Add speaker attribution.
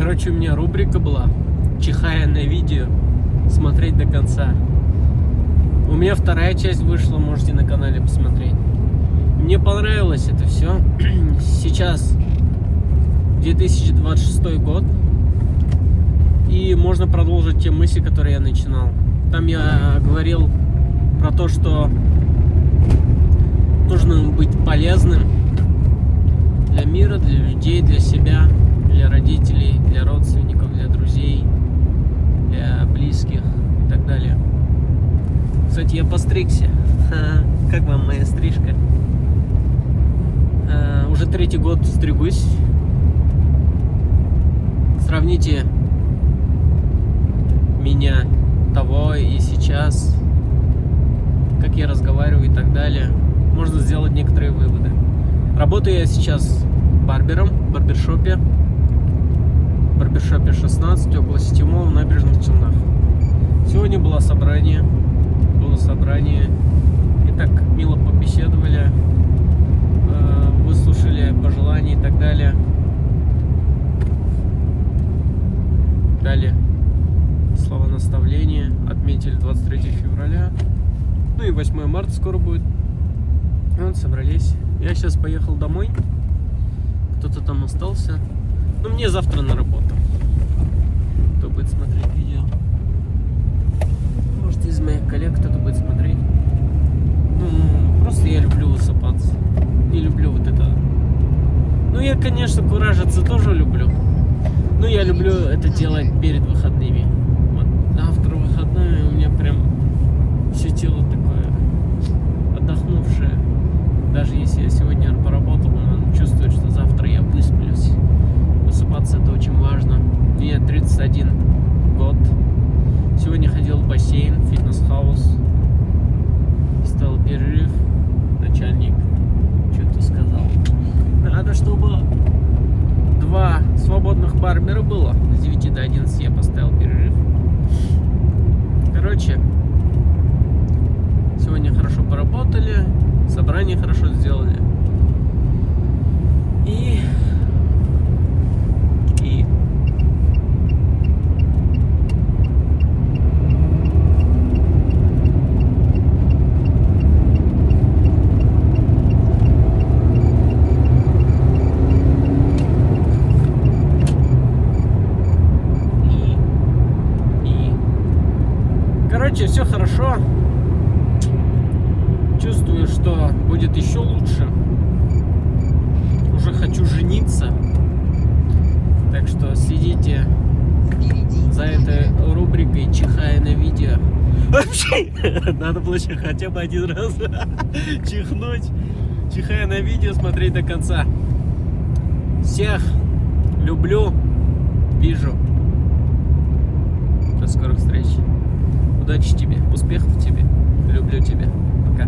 Speaker 1: Короче, у меня рубрика была «Чихая на видео, смотреть до конца». У меня вторая часть вышла, можете на канале посмотреть. Мне понравилось это все. Сейчас 2026 год. И можно продолжить те мысли, которые я начинал. Там я говорил про то, что нужно быть полезным для мира, для людей, для себя, для родителей, для родственников, для друзей, для близких и так далее. Кстати, я постригся. Как вам моя стрижка? Уже 3-й год стригусь. Сравните меня того и сейчас, как я разговариваю и так далее. Можно сделать некоторые выводы. Работаю я сейчас барбером в барбершопе 16, около сети молл в Набережных Челнах. Сегодня было собрание. И так мило побеседовали, выслушали пожелания и так далее. Дали слова наставления, отметили 23 февраля. Ну и 8 марта скоро будет. Вот, собрались. Я сейчас поехал домой. Кто-то там остался. Ну, мне завтра на работу. Кто будет смотреть видео? Может, из моих коллег кто-то будет смотреть. Ну, просто я люблю высыпаться. Не люблю вот это. Ну, я, конечно, куражиться тоже люблю. Но я люблю это делать перед выходными. Вот завтра выходной, у меня прям все тело такое отдохнувшее. Даже если я сегодня поработал, он чувствует, что завтра я высплюсь. Высыпаться — это очень важно. Мне 31 год. Сегодня ходил в бассейн, фитнес-хаус. Стал перерыв. Начальник что-то сказал. Надо, чтобы 2 свободных барбера было. С 9 до 11 я поставил перерыв. Короче, сегодня хорошо поработали. Собрание хорошо сделали. И короче, все хорошо. Чувствую, что будет еще лучше. Уже хочу жениться. Так что следите за этой рубрикой «Чихая на видео». Вообще, надо было хотя бы один раз чихнуть. «Чихая на видео», смотреть до конца. Всех люблю, вижу. До скорых встреч. Удачи тебе, успехов тебе. Люблю тебя. Пока.